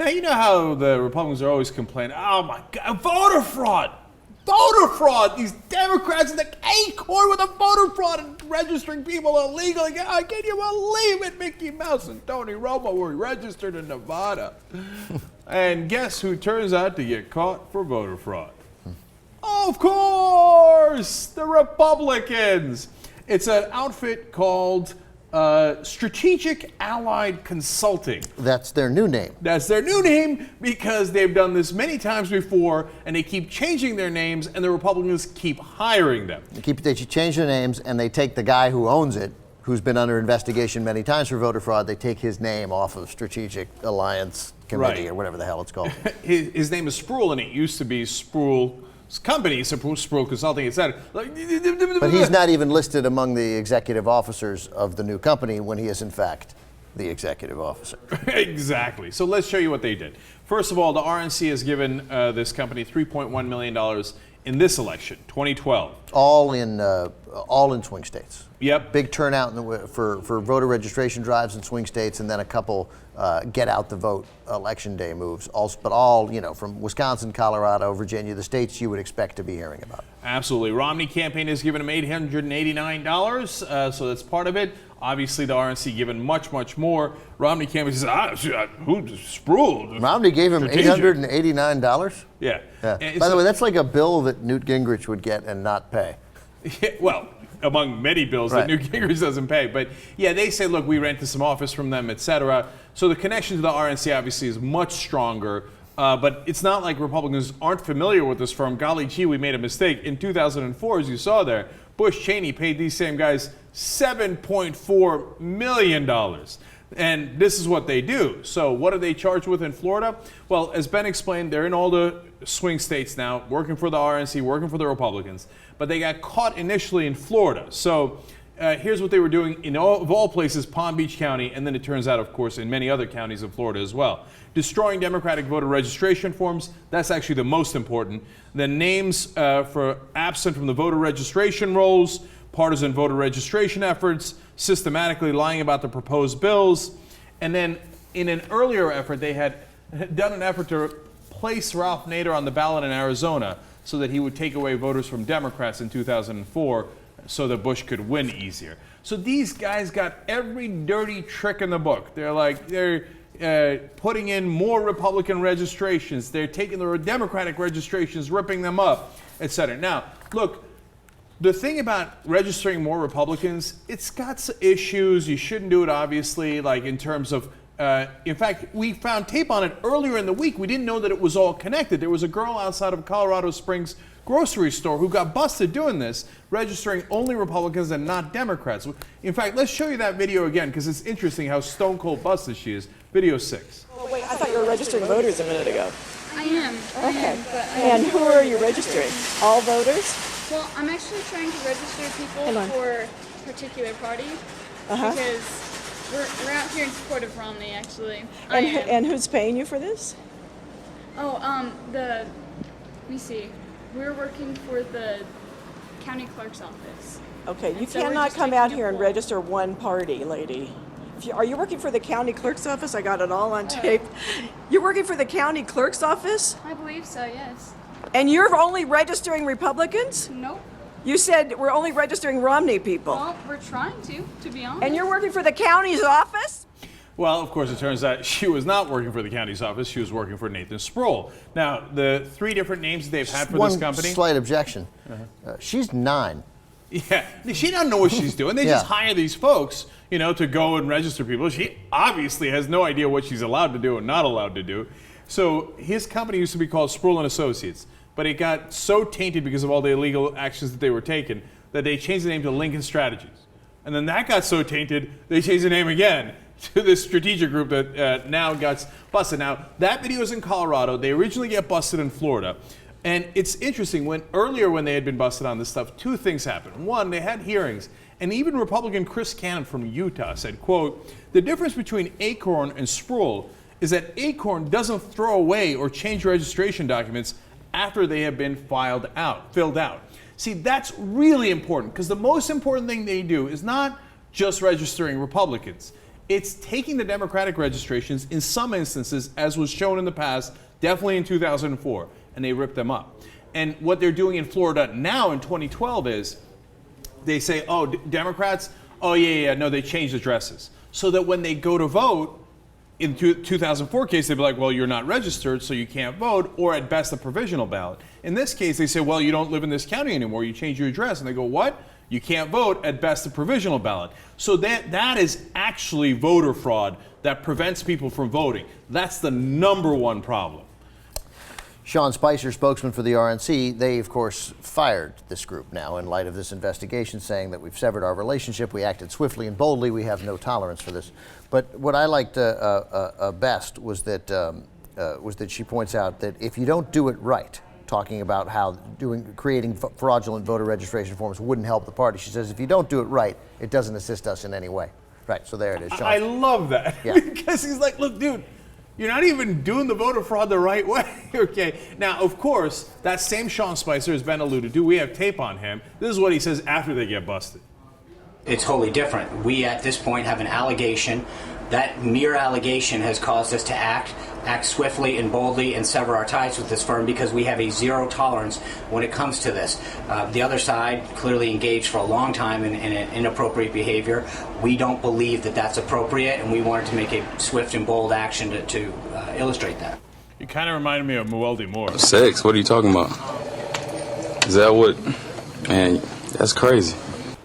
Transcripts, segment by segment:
Now, you know how the Republicans are always complaining, oh my God, voter fraud! Voter fraud! These Democrats in the acorn with a voter fraud and registering people illegally. Oh, can you believe it? Mickey Mouse and Tony Romo were registered in Nevada. And guess who turns out to get caught for voter fraud? Of course, the Republicans. It's an outfit called Strategic Allied Consulting. That's their new name. That's their new name because they've done this many times before, and they keep changing their names, and the Republicans keep hiring them. They change their names, and they take the guy who owns it, who's been under investigation many times for voter fraud. They take his name off of Strategic Alliance Committee or whatever the hell it's called. His name is Sproul, and it used to be Sproul's company, Sproul Consulting, etc. But he's not even listed among the executive officers of the new company when he is, in fact, the executive officer. Exactly. So let's show you what they did. First of all, the RNC has given this company $3.1 million in this election, 2012. All in swing states. Yep. Big turnout for voter registration drives in swing states, and then a couple get out the vote election day moves. But all, from Wisconsin, Colorado, Virginia, the states you would expect to be hearing about. Absolutely. Romney campaign has given him $889, so that's part of it. Obviously, the RNC given much, much more. Romney campaign says, who's Sproul? Romney gave him $889? Yeah. By the way, that's like a bill that Newt Gingrich would get and not pay. Yeah, well, among many bills that Newt Gingrich doesn't pay. But yeah, they say, look, we rented some office from them, etc. So the connection to the RNC obviously is much stronger. But it's not like Republicans aren't familiar with this firm. Golly gee, we made a mistake. In 2004, as you saw there, Bush Cheney paid these same guys $7.4 million. And this is what they do. So what are they charged with in Florida? Well, as Ben explained, they're in all the swing states now, working for the RNC, working for the Republicans. But they got caught initially in Florida. So here's what they were doing in of all places, Palm Beach County, and then it turns out, of course, in many other counties of Florida as well. Destroying Democratic voter registration forms, that's actually the most important. Then names for absent from the voter registration rolls, partisan voter registration efforts, systematically lying about the proposed bills. And then in an earlier effort, they had done an effort to place Ralph Nader on the ballot in Arizona so that he would take away voters from Democrats in 2004 so that Bush could win easier. So these guys got every dirty trick in the book. They're putting in more Republican registrations. They're taking the Democratic registrations, ripping them up, etc. Now, look, the thing about registering more Republicans, it's got issues. You shouldn't do it, obviously, like in terms of, in fact, we found tape on it earlier in the week. We didn't know that it was all connected. There was a girl outside of Colorado Springs grocery store who got busted doing this, registering only Republicans and not Democrats. In fact, let's show you that video again, because it's interesting how stone cold busted she is. Video 6. Oh, wait, I thought you were registering voters a minute ago. I am. Okay. And who are you registering? All voters? Well, I'm actually trying to register people for a particular party because we're out here in support of Romney, actually. And who's paying you for this? Oh, let me see. We're working for the county clerk's office. Okay, you cannot come out here and register one party, lady. Are you working for the county clerk's office? I got it all on tape. You're working for the county clerk's office? I believe so, yes. And you're only registering Republicans? Nope. You said we're only registering Romney people. Well, we're trying to be honest. And you're working for the county's office? Well, of course, it turns out she was not working for the county's office. She was working for Nathan Sproul. Now, the 3 different names they've had for this company. One slight objection. She's 9. Yeah, she doesn't know what she's doing. They just hire these folks, to go and register people. She obviously has no idea what she's allowed to do and not allowed to do. So his company used to be called Sproul and Associates, but it got so tainted because of all the illegal actions that they were taking that they changed the name to Lincoln Strategies. And then that got so tainted, they changed the name again to this strategic group that now got busted. Now, that video is in Colorado. They originally get busted in Florida. And it's interesting, when they had been busted on this stuff, 2 things happened. One, they had hearings, and even Republican Chris Cannon from Utah said, quote, the difference between Acorn and Sproul is that Acorn doesn't throw away or change registration documents after they have been filled out. See, that's really important, because the most important thing they do is not just registering Republicans. It's taking the Democratic registrations in some instances, as was shown in the past, definitely in 2004, and they rip them up. And what they're doing in Florida now in 2012 is they say, oh, Democrats, oh, yeah, no, they changed addresses. So that when they go to vote, in 2004 case, they'd be like, well, you're not registered, so you can't vote, or at best a provisional ballot. In this case, they say, well, you don't live in this county anymore, you change your address. And they go, what? You can't vote, at best a provisional ballot. So that is actually voter fraud that prevents people from voting. That's the number one problem. Sean Spicer, spokesman for the RNC, they, of course, fired this group now in light of this investigation, saying that we've severed our relationship, we acted swiftly and boldly, we have no tolerance for this. But what I liked best was that she points out that if you don't do it right, talking about how creating fraudulent voter registration forms wouldn't help the party, she says if you don't do it right, it doesn't assist us in any way. Right, so there it is, Sean. I love that, yeah. Because he's like, look, dude, you're not even doing the voter fraud the right way, okay? Now, of course, that same Sean Spicer has been alluded to. We have tape on him. This is what he says after they get busted. It's wholly different. We, at this point, have an allegation. That mere allegation has caused us to act swiftly and boldly and sever our ties with this firm because we have a zero tolerance when it comes to this. The other side clearly engaged for a long time in inappropriate behavior. We don't believe that that's appropriate, and we wanted to make a swift and bold action to illustrate that. You kind of reminded me of Mueldi Moore. Sex? What are you talking about? Is that what? Man, that's crazy.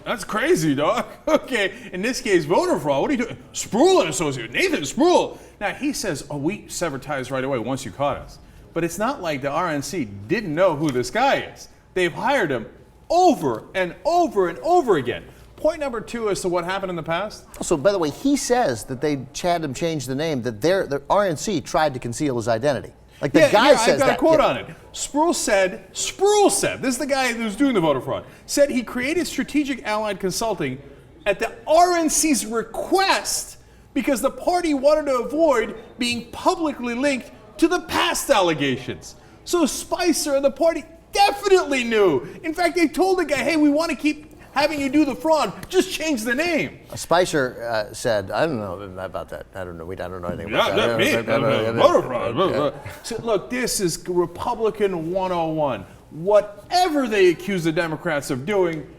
That's crazy, dog. Okay, in this case, voter fraud. What are you doing? Sproul and Associate, Nathan Sproul. Now, he says, oh, we severed ties right away once you caught us. But it's not like the RNC didn't know who this guy is. They've hired him over and over and over again. Point number two as to what happened in the past. Also, by the way, he says that they had him change the name, that the RNC tried to conceal his identity. Like the guy says that. I've got a quote on it. Sproul said, this is the guy who's doing the voter fraud, said he created Strategic Allied Consulting at the RNC's request because the party wanted to avoid being publicly linked to the past allegations. So Spicer and the party definitely knew. In fact, they told the guy, hey, we want to keep having you do the fraud, just change the name. Spicer said, I don't know about that. I don't know anything about that. Not me. Voter fraud. So, look, this is Republican 101. Whatever they accuse the Democrats of doing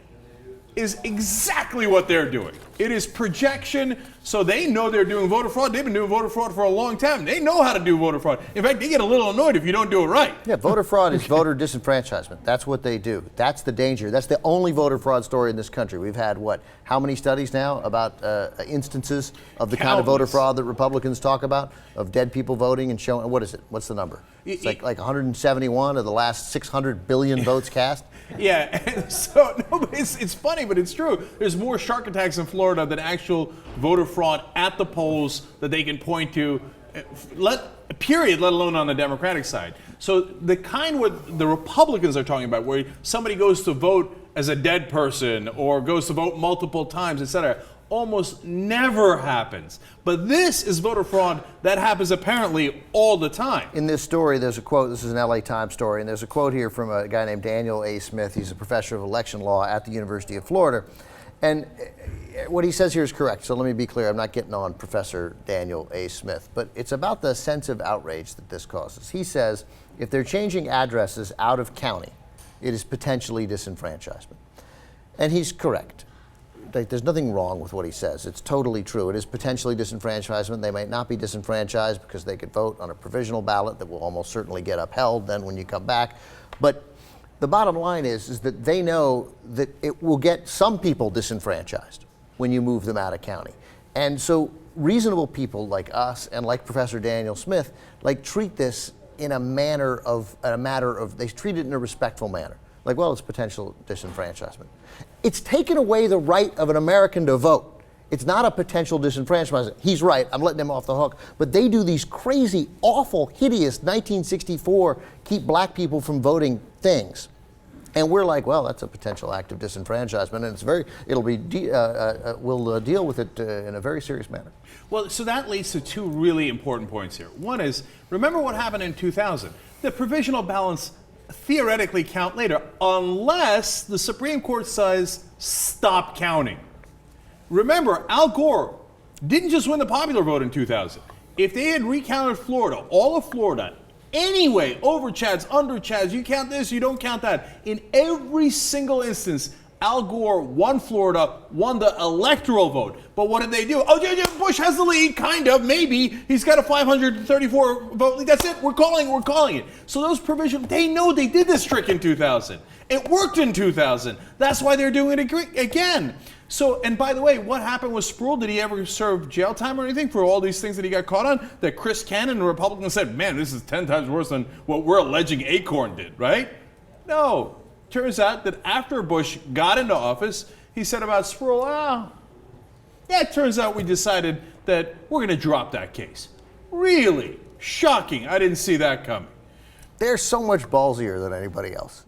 is exactly what they're doing. It is projection, so they know they're doing voter fraud. They've been doing voter fraud for a long time. They know how to do voter fraud. In fact, they get a little annoyed if you don't do it right. Yeah, voter fraud is voter disenfranchisement. That's what they do. That's the danger. That's the only voter fraud story in this country. We've had, how many studies now about instances of the kind of voter fraud that Republicans talk about, of dead people voting and showing, what is it? What's the number? It's like 171 of the last 600 billion votes cast? Yeah, so no, but it's funny, but it's true. There's more shark attacks in Florida than actual voter fraud at the polls that they can point to, let alone on the Democratic side. So the kind what the Republicans are talking about, where somebody goes to vote as a dead person or goes to vote multiple times, etc., almost never happens. But this is voter fraud that happens apparently all the time. In this story, there's a quote, this is an LA Times story, and there's a quote here from a guy named Daniel A. Smith. He's a professor of election law at the University of Florida. And what he says here is correct, so let me be clear. I'm not getting on Professor Daniel A. Smith, but it's about the sense of outrage that this causes. He says if they're changing addresses out of county, it is potentially disenfranchisement. And he's correct. There's nothing wrong with what he says. It's totally true. It is potentially disenfranchisement. They might not be disenfranchised because they could vote on a provisional ballot that will almost certainly get upheld then when you come back. But the bottom line is that they know that it will get some people disenfranchised when you move them out of county. And so reasonable people like us and like Professor Daniel Smith treat this in a matter of, they treat it in a respectful manner. Like, well, it's potential disenfranchisement. It's taken away the right of an American to vote. It's not a potential disenfranchisement. He's right, I'm letting him off the hook. But they do these crazy, awful, hideous 1964 keep black people from voting things. And we're like, well, that's a potential act of disenfranchisement, and we'll deal with it in a very serious manner. Well, so that leads to two really important points here. One is, remember what happened in 2000. The provisional ballots theoretically count later, unless the Supreme Court says stop counting. Remember, Al Gore didn't just win the popular vote in 2000. If they had recounted Florida, all of Florida, anyway, over Chads, under Chads, you count this, you don't count that, in every single instance, Al Gore won Florida, won the electoral vote. But what did they do? Oh, yeah, Bush has the lead, kind of, maybe. He's got a 534 vote lead. That's it. We're calling it. So those provisions, they know they did this trick in 2000. It worked in 2000. That's why they're doing it again. So, and by the way, what happened with Sproul? Did he ever serve jail time or anything for all these things that he got caught on? That Chris Cannon, the Republican, said, man, this is 10 times worse than what we're alleging Acorn did, right? No. Turns out that after Bush got into office, he said about Sproul, it turns out we decided that we're going to drop that case. Really? Shocking. I didn't see that coming. They're so much ballsier than anybody else.